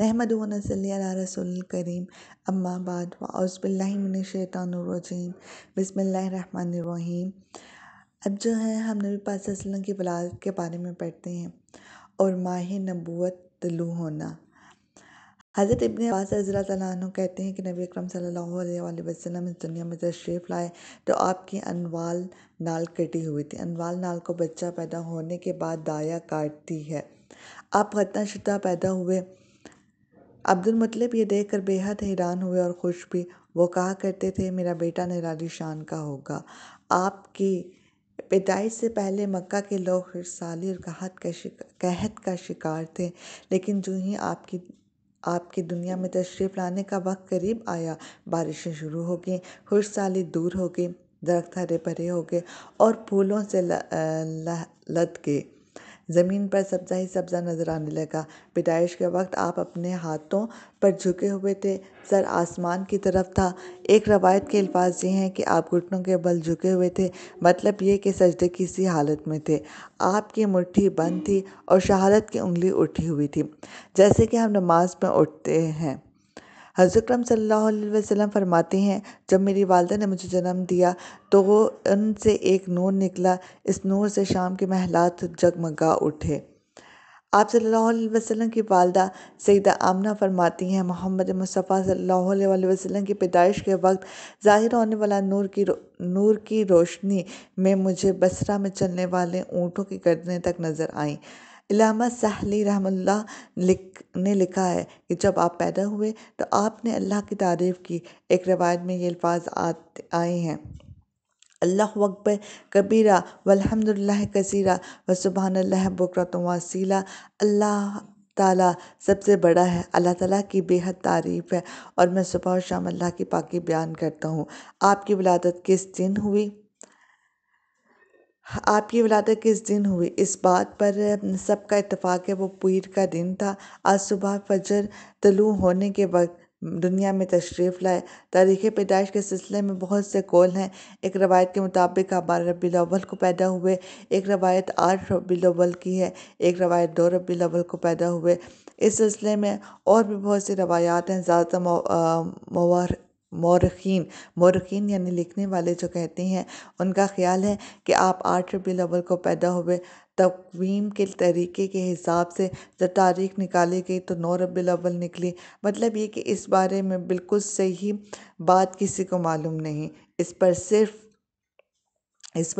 نحمدہ و نصلی علی رسول الکریم اما بعد فاعوذ باللہ من الشیطان الرجیم بسم اللہ الرحمن الرحیم۔ اب جو ہے ہم نبی پاک صلی اللہ علیہ وسلم کی ولادت کے بارے میں پڑھتے ہیں اور ماہ نبوت طلوع ہونا۔ حضرت ابن عباس رضی اللہ تعالیٰ عنہ کہتے ہیں کہ نبی اکرم صلی اللہ علیہ وآلہ وسلم اس دنیا میں تشریف لائے تو آپ کی انوال نال کٹی ہوئی تھی۔ انوال نال کو بچہ پیدا ہونے کے بعد دایا کاٹتی ہے۔ آپ ختنہ شدہ پیدا ہوئے۔ عبد المطلب یہ دیکھ کر بے حد حیران ہوئے اور خوش بھی۔ وہ کہا کرتے تھے میرا بیٹا نرالی شان کا ہوگا۔ آپ کی پیدائش سے پہلے مکہ کے لوگ خشحالی اور قحط کا شکار تھے، لیکن جو ہی آپ کی دنیا میں تشریف لانے کا وقت قریب آیا، بارشیں شروع ہو گئیں، خشکسالی دور ہو گئی، درخت ہرے بھرے ہو گئے اور پھولوں سے لد گئے۔ زمین پر سبزہ ہی سبزہ نظر آنے لگا۔ پیدائش کے وقت آپ اپنے ہاتھوں پر جھکے ہوئے تھے، سر آسمان کی طرف تھا۔ ایک روایت کے الفاظ یہ ہیں کہ آپ گھٹنوں کے بل جھکے ہوئے تھے، مطلب یہ کہ سجدے کی سی حالت میں تھے۔ آپ کی مٹھی بند تھی اور شہادت کی انگلی اٹھی ہوئی تھی، جیسے کہ ہم نماز میں اٹھتے ہیں۔ حضرت اکرم صلی اللہ علیہ وسلم فرماتے ہیں جب میری والدہ نے مجھے جنم دیا تو ان سے ایک نور نکلا، اس نور سے شام کے محلات جگمگا اٹھے۔ آپ صلی اللہ علیہ وسلم کی والدہ سیدہ آمنہ فرماتی ہیں محمد مصطفیٰ صلی اللہ علیہ وسلم کی پیدائش کے وقت ظاہر ہونے والا نور کی روشنی میں مجھے بصرہ میں چلنے والے اونٹوں کی گردنیں تک نظر آئیں۔ علامہ سہلی رحمہ اللہ نے لکھا ہے کہ جب آپ پیدا ہوئے تو آپ نے اللہ کی تعریف کی۔ ایک روایت میں یہ الفاظ آئے ہیں اللہ اکبر کبیرہ والحمد للہ کثیرہ وسبحان اللہ بکرۃ واصیلا۔ اللہ تعالیٰ سب سے بڑا ہے، اللہ تعالیٰ کی بے حد تعریف ہے اور میں صبح و شام اللہ کی پاکی بیان کرتا ہوں۔ آپ کی ولادت کس دن ہوئی؟ اس بات پر سب کا اتفاق ہے، وہ پیر کا دن تھا۔ آج صبح فجر طلوع ہونے کے وقت دنیا میں تشریف لائے۔ تاریخ پیدائش کے سلسلے میں بہت سے قول ہیں۔ ایک روایت کے مطابق آپ 12 ربیع الاول کو پیدا ہوئے، ایک روایت 8 ربیع الاول کی ہے، ایک روایت 2 ربیع الاول کو پیدا ہوئے۔ اس سلسلے میں اور بھی بہت سی روایات ہیں۔ زیادہ مورخین یعنی لکھنے والے جو کہتے ہیں، ان کا خیال ہے کہ آپ 8 ربیع الاول کو پیدا ہوئے۔ تقویم کے طریقے کے حساب سے جب تاریخ نکالی گئی تو 9 ربیع الاول نکلی۔ مطلب یہ کہ اس بارے میں بالکل صحیح بات کسی کو معلوم نہیں۔ اس پر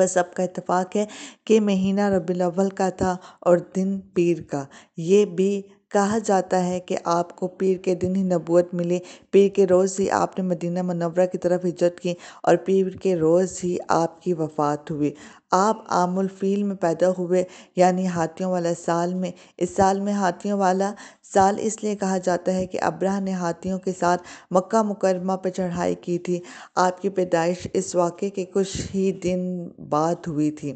سب کا اتفاق ہے کہ مہینہ ربیع الاول کا تھا اور دن پیر کا۔ یہ بھی کہا جاتا ہے کہ آپ کو پیر کے دن ہی نبوت ملی، پیر کے روز ہی آپ نے مدینہ منورہ کی طرف ہجرت کی اور پیر کے روز ہی آپ کی وفات ہوئی۔ آپ عام الفیل میں پیدا ہوئے، یعنی ہاتھیوں والا سال میں۔ اس سال میں ہاتھیوں والا سال اس لیے کہا جاتا ہے کہ ابرہہ نے ہاتھیوں کے ساتھ مکہ مکرمہ پر چڑھائی کی تھی۔ آپ کی پیدائش اس واقعے کے کچھ ہی دن بعد ہوئی تھی۔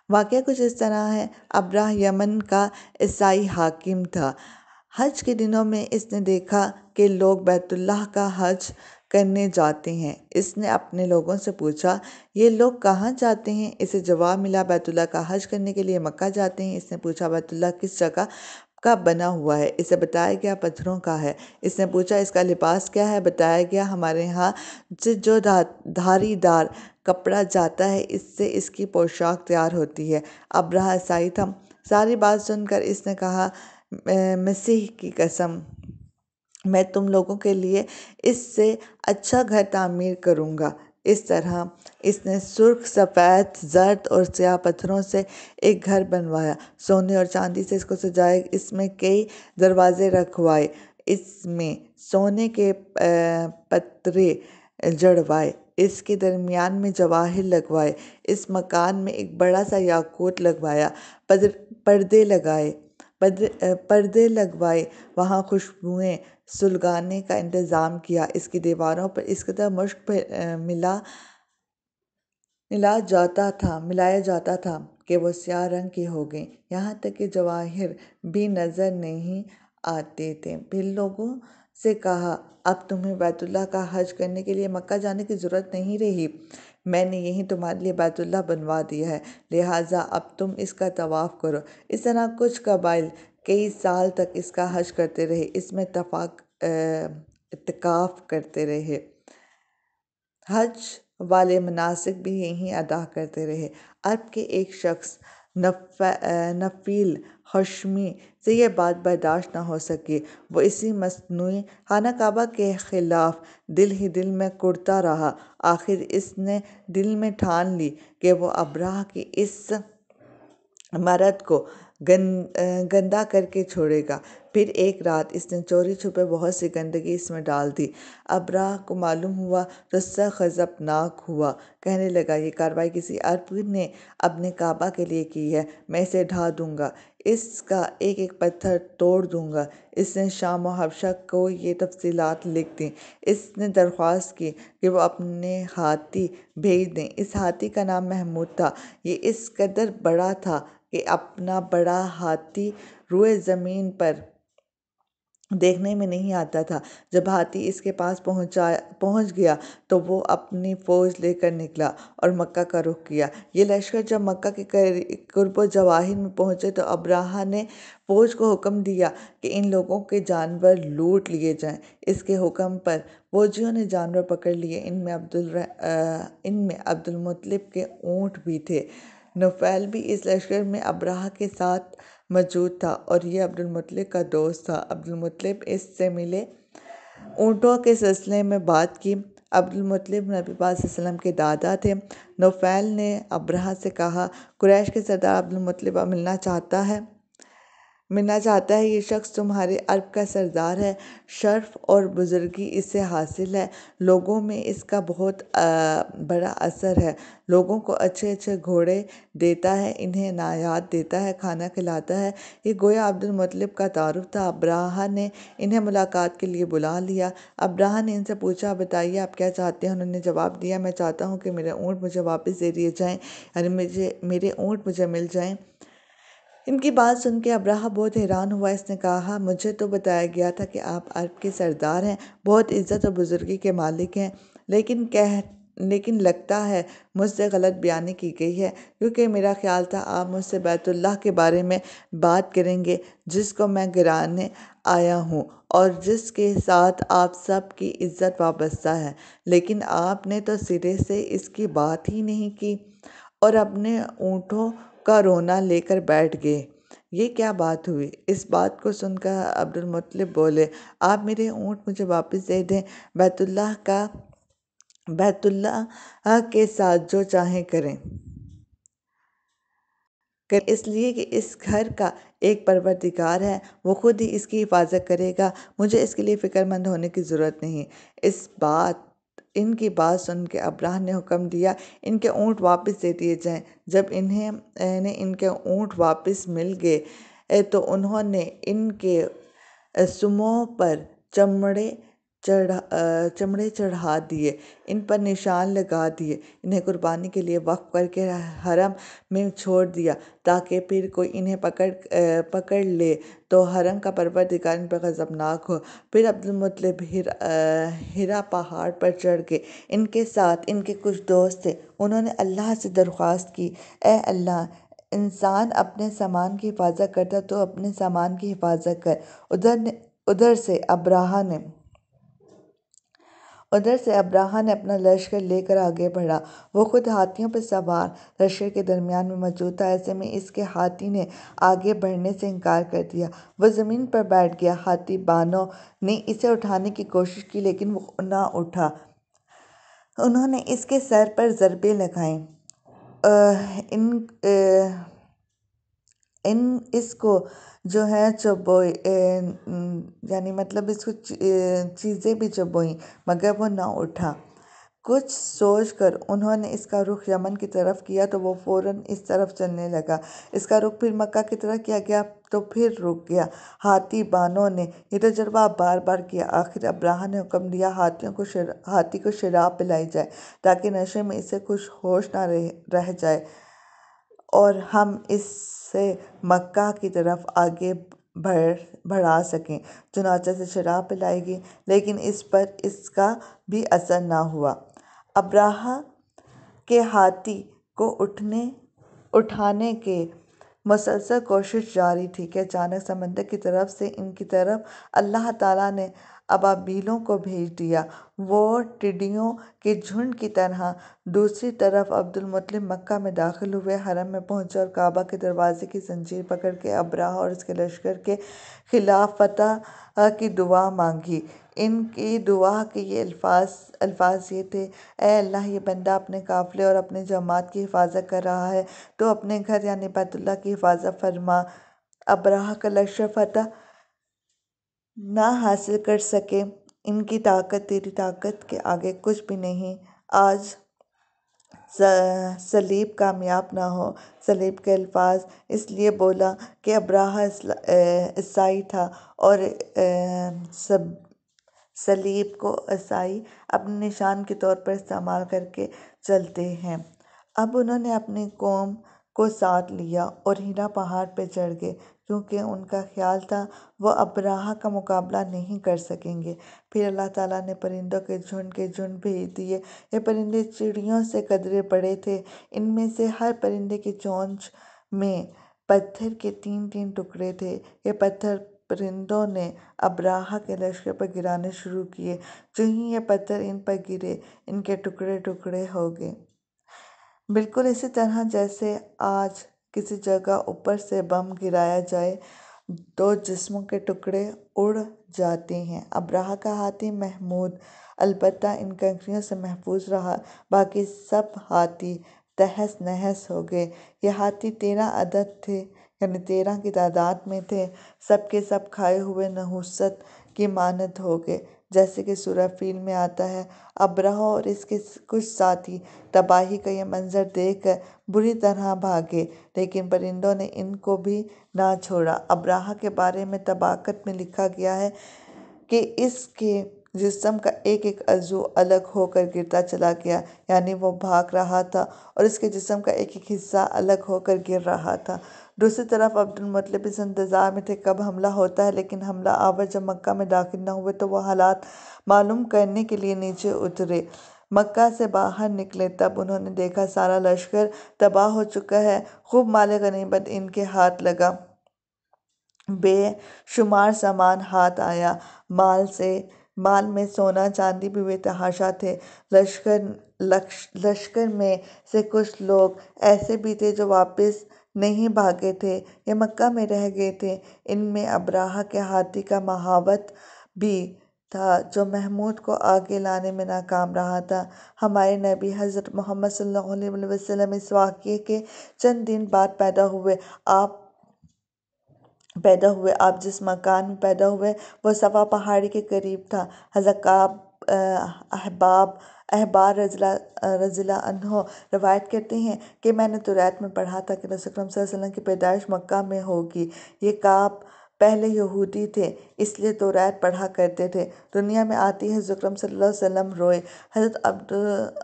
واقعہ کچھ اس طرح ہے، ابرہہ یمن کا عیسائی حاکم تھا۔ حج کے دنوں میں اس نے دیکھا کہ لوگ بیت اللہ کا حج کرنے جاتے ہیں۔ اس نے اپنے لوگوں سے پوچھا یہ لوگ کہاں جاتے ہیں؟ اسے جواب ملا بیت اللہ کا حج کرنے کے لیے مکہ جاتے ہیں۔ اس نے پوچھا بیت اللہ کس جگہ کا بنا ہوا ہے؟ اسے بتایا گیا پتھروں کا ہے۔ اس نے پوچھا اس کا لباس کیا ہے؟ بتایا گیا ہمارے ہاں سے جو دھاری دار کپڑا جاتا ہے اس سے اس کی پوشاک تیار ہوتی ہے۔ ابرہہ عیسائی تھا۔ ساری بات سن کر اس نے کہا مسیح کی قسم میں تم لوگوں کے لیے اس سے اچھا گھر تعمیر کروں گا۔ اس طرح اس نے سرخ، سفید، زرد اور سیاہ پتھروں سے ایک گھر بنوایا، سونے اور چاندی سے اس کو سجایا، اس میں کئی دروازے رکھوائے، اس میں سونے کے پترے جڑوائے، اس کے درمیان میں جواہر لگوائے، اس مکان میں ایک بڑا سا یاقوت لگوایا، پردے لگوائے، وہاں خوشبوئیں سلگانے کا انتظام کیا، اس کی دیواروں پر اس قدر مشک ملایا جاتا تھا کہ وہ سیاہ رنگ کی ہو گئیں، یہاں تک کہ جواہر بھی نظر نہیں آتے تھے۔ پھر لوگوں سے کہا اب تمہیں بیت اللہ کا حج کرنے کے لیے مکہ جانے کی ضرورت نہیں رہی، میں نے یہیں تمہارے لیے بیت اللہ بنوا دیا ہے، لہٰذا اب تم اس کا طواف کرو۔ اس طرح کچھ قبائل کئی سال تک اس کا حج کرتے رہے، اس میں اعتکاف کرتے رہے، حج والے مناسک بھی یہیں ادا کرتے رہے۔ عرب کے ایک شخص نفیل خشمی سے یہ بات برداشت نہ ہو سکی۔ وہ اسی مصنوعی خانہ کعبہ کے خلاف دل ہی دل میں کڑتا رہا۔ آخر اس نے دل میں ٹھان لی کہ وہ ابرہہ کی اس مرد کو گندا کر کے چھوڑے گا۔ پھر ایک رات اس نے چوری چھپے بہت سی گندگی اس میں ڈال دی۔ ابرہہ کو معلوم ہوا تو سخت غضبناک ہوا، کہنے لگا یہ کارروائی کسی عرب نے اپنے کعبہ کے لیے کی ہے، میں اسے ڈھا دوں گا، اس کا ایک ایک پتھر توڑ دوں گا۔ اس نے شام و حبشہ کو یہ تفصیلات لکھ دیں۔ اس نے درخواست کی کہ وہ اپنے ہاتھی بھیج دیں۔ اس ہاتھی کا نام محمود تھا۔ یہ اس قدر بڑا تھا کہ اپنا بڑا ہاتھی روئے زمین پر دیکھنے میں نہیں آتا تھا۔ جب ہاتھی اس کے پاس پہنچ گیا تو وہ اپنی فوج لے کر نکلا اور مکہ کا رخ کیا۔ یہ لشکر جب مکہ کے قرب و جواہر میں پہنچے تو ابرہہ نے فوج کو حکم دیا کہ ان لوگوں کے جانور لوٹ لیے جائیں۔ اس کے حکم پر فوجیوں نے جانور پکڑ لیے۔ ان میں عبد المطلب کے اونٹ بھی تھے۔ نوفیل بھی اس لشکر میں ابرہہ کے ساتھ موجود تھا اور یہ عبد المطلب کا دوست تھا۔ عبد المطلب اس سے ملے، اونٹوں کے سلسلے میں بات کی۔ عبد المطلب نبی پاک صلی اللہ علیہ وسلم کے دادا تھے۔ نوفیل نے ابرہہ سے کہا، قریش کے سردار عبد المطلب اب ملنا چاہتا ہے۔ یہ شخص تمہارے عرب کا سردار ہے، شرف اور بزرگی اس سے حاصل ہے، لوگوں میں اس کا بہت بڑا اثر ہے، لوگوں کو اچھے اچھے گھوڑے دیتا ہے، انہیں عنایات دیتا ہے، کھانا کھلاتا ہے۔ یہ گویا عبد المطلب کا تعارف تھا۔ ابرہہ نے انہیں ملاقات کے لیے بلا لیا۔ ابرہہ نے ان سے پوچھا، بتائیے آپ کیا چاہتے ہیں؟ انہوں نے جواب دیا، میں چاہتا ہوں کہ میرے اونٹ مجھے واپس دے دیے جائیں، یعنی میرے اونٹ مجھے مل جائیں۔ ان کی بات سن کے ابرہہ بہت حیران ہوا۔ اس نے کہا، مجھے تو بتایا گیا تھا کہ آپ عرب کے سردار ہیں، بہت عزت اور بزرگی کے مالک ہیں، لیکن لگتا ہے مجھ سے غلط بیانی کی گئی ہے، کیونکہ میرا خیال تھا آپ مجھ سے بیت اللہ کے بارے میں بات کریں گے، جس کو میں گرانے آیا ہوں اور جس کے ساتھ آپ سب کی عزت وابستہ ہے، لیکن آپ نے تو سرے سے اس کی بات ہی نہیں کی اور اپنے اونٹوں کا رونا لے کر بیٹھ گئے۔ یہ کیا بات ہوئی؟ اس بات کو سن کر عبد المطلب بولے، آپ میرے اونٹ مجھے واپس دے دیں، بیت اللہ کے ساتھ جو چاہیں کریں، اس لیے کہ اس گھر کا ایک پروردگار ہے، وہ خود ہی اس کی حفاظت کرے گا، مجھے اس کے لیے فکر مند ہونے کی ضرورت نہیں۔ ان کی بات سن کے ابرہہ نے حکم دیا، ان کے اونٹ واپس دے دیے جائیں۔ جب انہیں ان کے اونٹ واپس مل گئے تو انہوں نے ان کے سموں پر چمڑے چڑھا دیے، ان پر نشان لگا دیے، انہیں قربانی کے لیے وقف کر کے حرم میں چھوڑ دیا تاکہ پھر کوئی انہیں پکڑ لے تو حرم کا پروردگار ان پر غضبناک ہو۔ پھر عبد المطلب ہرا پہاڑ پر چڑھ گئے۔ ان کے ساتھ ان کے کچھ دوست تھے۔ انہوں نے اللہ سے درخواست کی، اے اللہ، انسان اپنے سامان کی حفاظت کرتا تو اپنے سامان کی حفاظت کر۔ ادھر سے ابرہہ نے اپنا لشکر لے کر آگے بڑھا۔ وہ خود ہاتھیوں پر سوار لشکر کے درمیان میں موجود تھا۔ ایسے میں اس کے ہاتھی نے آگے بڑھنے سے انکار کر دیا۔ وہ زمین پر بیٹھ گیا۔ ہاتھی بانوں نے اسے اٹھانے کی کوشش کی لیکن وہ نہ اٹھا۔ انہوں نے اس کے سر پر ضربیں لگائیں، اس کو جو ہے چبوئے، یعنی مطلب اس کو چیزیں بھی چبوئیں مگر وہ نہ اٹھا۔ کچھ سوچ کر انہوں نے اس کا رخ یمن کی طرف کیا تو وہ فوراً اس طرف چلنے لگا۔ اس کا رخ پھر مکہ کی طرف کیا گیا تو پھر رک گیا۔ ہاتھی بانوں نے یہ تجربہ بار بار کیا۔ آخر ابرہہ نے حکم دیا، ہاتھی کو شراب پلائی جائے تاکہ نشے میں اسے کچھ ہوش نہ رہ جائے اور ہم اسے مکہ کی طرف آگے بڑھا سکیں۔ چنانچہ اسے شراب پلائی گئی لیکن اس پر اس کا بھی اثر نہ ہوا۔ ابرہہ کے ہاتھی کو اٹھانے کے مسلسل کوشش جاری تھی کہ اچانک سمندر کی طرف سے ان کی طرف اللہ تعالیٰ نے ابابیلوں کو بھیج دیا، وہ ٹڈیوں کے جھنڈ کی طرح۔ دوسری طرف عبدالمطلب مکہ میں داخل ہوئے، حرم میں پہنچے اور کعبہ کے دروازے کی زنجیر پکڑ کے ابرہہ اور اس کے لشکر کے خلاف فتح کی دعا مانگی۔ ان کی دعا کے یہ الفاظ یہ تھے: اے اللہ، یہ بندہ اپنے قافلے اور اپنی جماعت کی حفاظت کر رہا ہے، تو اپنے گھر یعنی بیت اللہ کی حفاظت فرما۔ ابرہہ کا لشکر فتح نہ حاصل کر سکے، ان کی طاقت تیری طاقت کے آگے کچھ بھی نہیں۔ آج صلیب کامیاب نہ ہو۔ صلیب کے الفاظ اس لیے بولا کہ ابرہہ عیسائی تھا اور صلیب کو عیسائی اپنے نشان کے طور پر استعمال کرکے چلتے ہیں۔ اب انہوں نے اپنی قوم کو ساتھ لیا اور ہیرا پہاڑ پہ چڑھ گئے، کیونکہ ان کا خیال تھا وہ ابرہہ کا مقابلہ نہیں کر سکیں گے۔ پھر اللہ تعالیٰ نے پرندوں کے جھنڈ بھیج دیے۔ یہ پرندے چڑیوں سے قدرے بڑے تھے، ان میں سے ہر پرندے کی چونچ میں پتھر کے 3 ٹکڑے تھے۔ یہ پتھر پرندوں نے ابرہہ کے لشکر پر گرانے شروع کیے۔ جو ہی یہ پتھر ان پر گرے، ان کے ٹکڑے ٹکڑے ہو گئے، بالکل اسی طرح جیسے آج کسی جگہ اوپر سے بم گرایا جائے تو جسموں کے ٹکڑے اڑ جاتے ہیں۔ ابرہہ کا ہاتھی محمود البتہ ان کنکریوں سے محفوظ رہا، باقی سب ہاتھی تہس نہس ہو گئے۔ یہ ہاتھی 13 عدد تھے، یعنی 13 کی تعداد میں تھے، سب کے سب کھائے ہوئے نحوست کی مانند ہو گئے، جیسے کہ سورہ فیل میں آتا ہے۔ ابرہہ اور اس کے کچھ ساتھی تباہی کا یہ منظر دیکھ کر بری طرح بھاگے، لیکن پرندوں نے ان کو بھی نہ چھوڑا۔ ابرہہ کے بارے میں طبقات میں لکھا گیا ہے کہ اس کے جسم کا ایک ایک عضو الگ ہو کر گرتا چلا گیا، یعنی وہ بھاگ رہا تھا اور اس کے جسم کا ایک ایک حصہ الگ ہو کر گر رہا تھا۔ دوسری طرف عبدالمطلب اس انتظار میں تھے کب حملہ ہوتا ہے، لیکن حملہ آور جب مکہ میں داخل نہ ہوئے تو وہ حالات معلوم کرنے کے لیے نیچے اترے۔ مکہ سے باہر نکلے تب انہوں نے دیکھا سارا لشکر تباہ ہو چکا ہے، خوب مال غنیمت ان کے ہاتھ لگا، بے شمار سامان ہاتھ آیا، مال میں سونا چاندی بھی بے تحاشا تھے۔ لشکر میں سے کچھ لوگ ایسے بھی تھے جو واپس نہیں بھاگے تھے، یہ مکہ میں رہ گئے تھے۔ ان میں ابرہہ کے ہاتھی کا مہاوت بھی تھا جو محمود کو آگے لانے میں ناکام رہا تھا۔ ہمارے نبی حضرت محمد صلی اللہ علیہ وسلم اس واقعے کے چند دن بعد پیدا ہوئے۔ آپ جس مکان میں پیدا ہوئے وہ صفا پہاڑی کے قریب تھا۔ حضرت کعب احبار رضی اللہ عنہ روایت کرتے ہیں کہ میں نے توریت میں پڑھا تھا کہ رسول اکرم صلی اللہ علیہ وسلم کی پیدائش مکہ میں ہوگی۔ یہ کعب پہلے یہودی تھے، اس لیے توریت پڑھا کرتے تھے۔ دنیا میں آتے ہی حضور اکرم صلی اللہ علیہ وسلم روئے۔ حضرت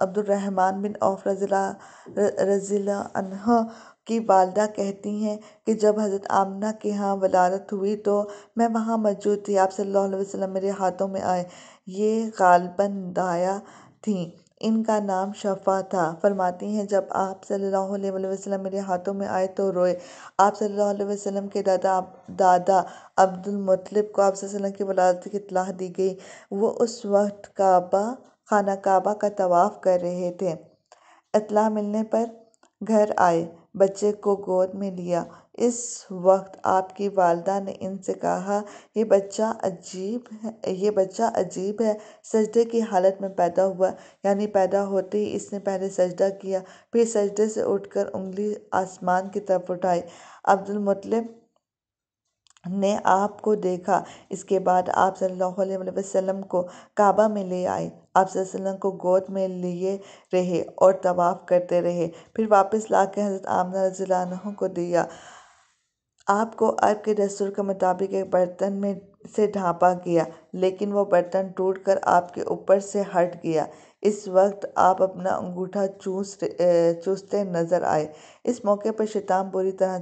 عبدالرحمن بن عوف رضی اللہ عنہ کی والدہ کہتی ہیں کہ جب حضرت آمنہ کے ہاں ولادت ہوئی تو میں وہاں موجود تھی، آپ صلی اللہ علیہ وسلم میرے ہاتھوں میں آئے۔ یہ غالباً دایا تھیں، ان کا نام شفا تھا۔ فرماتی ہیں جب آپ صلی اللہ علیہ وسلم میرے ہاتھوں میں آئے تو روئے۔ آپ صلی اللہ علیہ وسلم کے دادا عبدالمطلب کو آپ صلی اللہ علیہ وسلم کی ولادت کی اطلاع دی گئی۔ وہ اس وقت خانہ کعبہ کا طواف کر رہے تھے۔ اطلاع ملنے پر گھر آئے، بچے کو گود میں لیا۔ اس وقت آپ کی والدہ نے ان سے کہا، یہ بچہ عجیب ہے، سجدے کی حالت میں پیدا ہوا، یعنی پیدا ہوتے ہی اس نے پہلے سجدہ کیا، پھر سجدے سے اٹھ کر انگلی آسمان کی طرف اٹھائی۔ عبدالمطلب نے آپ کو دیکھا، اس کے بعد آپ صلی اللہ علیہ وسلم کو کعبہ میں لے آئے۔ آپ صلی اللہ علیہ وسلم کو گود میں لیے رہے اور طواف کرتے رہے، پھر واپس لا کے حضرت آمنہ رضی اللہ عنہ کو دیا۔ آپ کو عرب کے دستور کے مطابق ایک برتن سے ڈھانپا گیا، لیکن وہ برتن ٹوٹ کر آپ کے اوپر سے ہٹ گیا۔ اس وقت آپ اپنا انگوٹھا چوستے نظر آئے۔ اس موقع پر شیطان بری طرح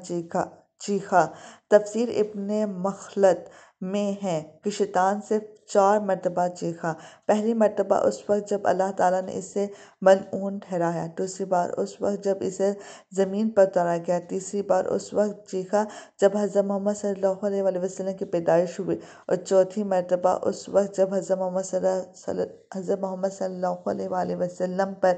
چیخا۔ تفسیر ابن مخلد میں ہے کہ شیطان صرف 4 مرتبہ چیخا۔ پہلی مرتبہ اس وقت جب اللہ تعالیٰ نے اسے ملعون ٹھہرایا، دوسری بار اس وقت جب اسے زمین پر اتارا گیا، تیسری بار اس وقت چیخا جب حضرت محمد صلی اللہ علیہ وآلہ وسلم کی پیدائش ہوئی، اور چوتھی مرتبہ اس وقت جب حضرت محمد صلی اللہ علیہ وآلہ وسلم پر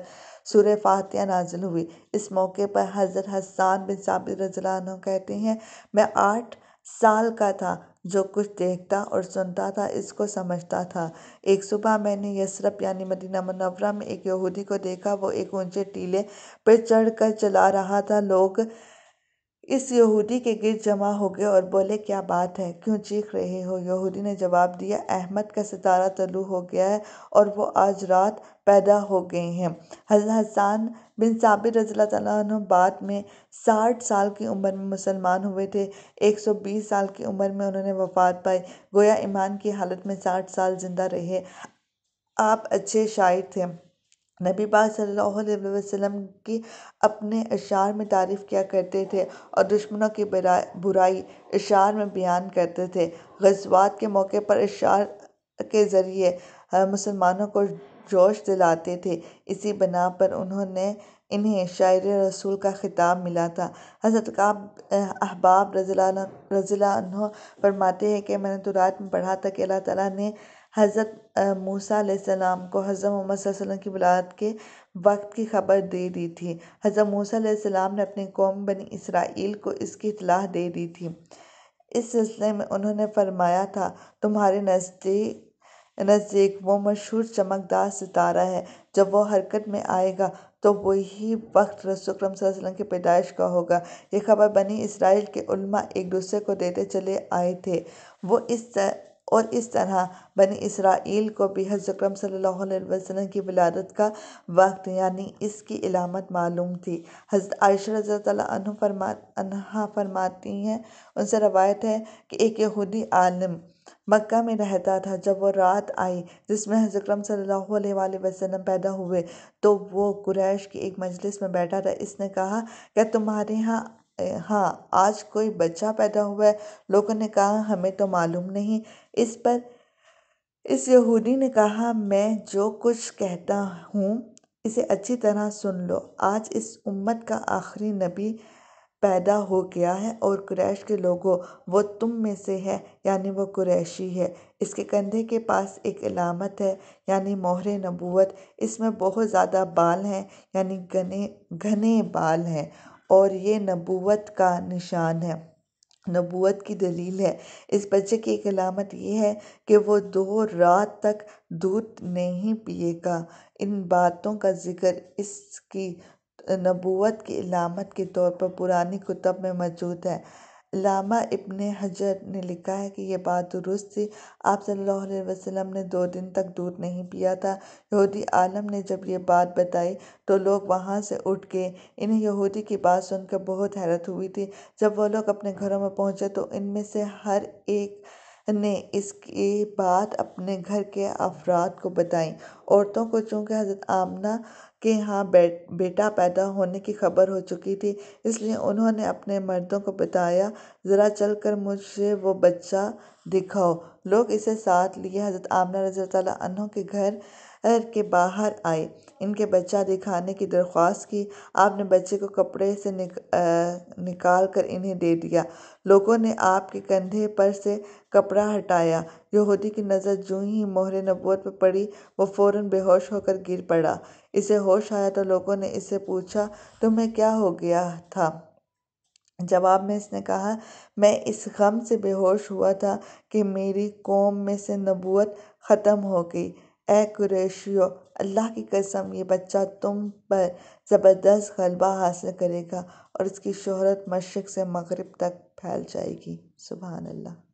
سورہ فاتحہ نازل ہوئی۔ اس موقع پر حضرت حسان بن ثابت رضی اللہ عنہ کہتے ہیں، میں 8 سال کا تھا، جو کچھ دیکھتا اور سنتا تھا اس کو سمجھتا تھا۔ ایک صبح میں نے یثرب یعنی مدینہ منورہ میں ایک یہودی کو دیکھا، وہ ایک اونچے ٹیلے پر چڑھ کر چلا رہا تھا۔ لوگ اس یہودی کے گرد جمع ہو گئے اور بولے، کیا بات ہے، کیوں چیخ رہے ہو؟ یہودی نے جواب دیا، احمد کا ستارہ طلوع ہو گیا ہے اور وہ آج رات پیدا ہو گئے ہیں۔ حضرت حسان بن ثابت رضی اللہ تعالیٰ عنہ بعد میں 60 سال کی عمر میں مسلمان ہوئے تھے۔ 120 سال کی عمر میں انہوں نے وفات پائی، گویا ایمان کی حالت میں 60 سال زندہ رہے۔ آپ اچھے شاعر تھے۔ نبی پاک صلی اللہ علیہ وسلم کی اپنے اشعار میں تعریف کیا کرتے تھے اور دشمنوں کی برائی اشعار میں بیان کرتے تھے۔ غزوات کے موقع پر اشعار کے ذریعے مسلمانوں کو جوش دلاتے تھے، اسی بنا پر انہیں شاعر رسول کا خطاب ملا تھا۔ حضرت کعب احباب رضی اللہ عنہ فرماتے ہیں کہ میں نے تورات میں پڑھا تھا کہ اللہ تعالیٰ نے حضرت موسیٰ علیہ السلام کو حضرت محمد صلی اللہ علیہ وسلم کی ولادت کے وقت کی خبر دے دی تھی۔ حضرت موسیٰ علیہ السلام نے اپنی قوم بنی اسرائیل کو اس کی اطلاع دے دی تھی۔ اس سلسلے میں انہوں نے فرمایا تھا، تمہارے نزدیک وہ مشہور چمکدار ستارہ ہے، جب وہ حرکت میں آئے گا تو وہی وقت رسول اکرم صلی اللہ علیہ وسلم کی پیدائش کا ہوگا۔ یہ خبر بنی اسرائیل کے علماء ایک دوسرے کو دیتے چلے آئے تھے، اور اس طرح بنی اسرائیل کو بھی حضرت اکرم صلی اللہ علیہ وسلم کی ولادت کا وقت یعنی اس کی علامت معلوم تھی۔ حضرت عائشہ رضی اللہ عنہا فرماتی ہیں، ان سے روایت ہے کہ ایک یہودی عالم مکہ میں رہتا تھا۔ جب وہ رات آئی جس میں حضرت اکرم صلی اللہ علیہ وآلہ وسلم پیدا ہوئے تو وہ قریش کی ایک مجلس میں بیٹھا تھا۔ اس نے کہا، کیا تمہارے ہاں آج کوئی بچہ پیدا ہوا ہے؟ لوگوں نے کہا، ہمیں تو معلوم نہیں۔ اس پر اس یہودی نے کہا، میں جو کچھ کہتا ہوں اسے اچھی طرح سن لو۔ آج اس امت کا آخری نبی پیدا ہو گیا ہے، اور قریش کے لوگوں، وہ تم میں سے ہے یعنی وہ قریشی ہے۔ اس کے کندھے کے پاس ایک علامت ہے یعنی مہر نبوت، اس میں بہت زیادہ بال ہیں یعنی گھنے بال ہیں، اور یہ نبوت کا نشان ہے، نبوت کی دلیل ہے۔ اس بچے کی ایک علامت یہ ہے کہ وہ 2 رات تک دودھ نہیں پیے گا۔ ان باتوں کا ذکر اس کی نبوت کی علامت کے طور پر پرانی کتب میں موجود ہے۔ علامہ ابن حجر نے لکھا ہے کہ یہ بات درست تھی، آپ صلی اللہ علیہ وسلم نے 2 دن تک دودھ نہیں پیا تھا۔ یہودی عالم نے جب یہ بات بتائی تو لوگ وہاں سے اٹھ گئے۔ انہیں یہودی کی بات سن کر بہت حیرت ہوئی تھی۔ جب وہ لوگ اپنے گھروں میں پہنچے تو ان میں سے ہر ایک نے اس کی بات اپنے گھر کے افراد کو بتائی۔ عورتوں کو چونکہ حضرت آمنہ کے ہاں بیٹا پیدا ہونے کی خبر ہو چکی تھی، اس لیے انہوں نے اپنے مردوں کو بتایا، ذرا چل کر مجھے وہ بچہ دکھاؤ۔ لوگ اسے ساتھ لیے حضرت آمنہ رضی اللہ عنہ کے گھر کے باہر آئے، ان کے بچہ دکھانے کی درخواست کی۔ آپ نے بچے کو کپڑے سے نکال کر انہیں دے دیا۔ لوگوں نے آپ کے کندھے پر سے کپڑا ہٹایا۔ یہودی کی نظر جوں ہی مہر نبوت پر پڑی، وہ فوراً بے ہوش ہو کر گر پڑا۔ اسے ہوش آیا تو لوگوں نے اس سے پوچھا، تمہیں کیا ہو گیا تھا؟ جواب میں اس نے کہا، میں اس غم سے بے ہوش ہوا تھا کہ میری قوم میں سے نبوت ختم ہو گئی۔ اے قریشیو، اللہ کی قسم، یہ بچہ تم پر زبردست غلبہ حاصل کرے گا اور اس کی شہرت مشرق سے مغرب تک پھیل جائے گی۔ سبحان اللہ۔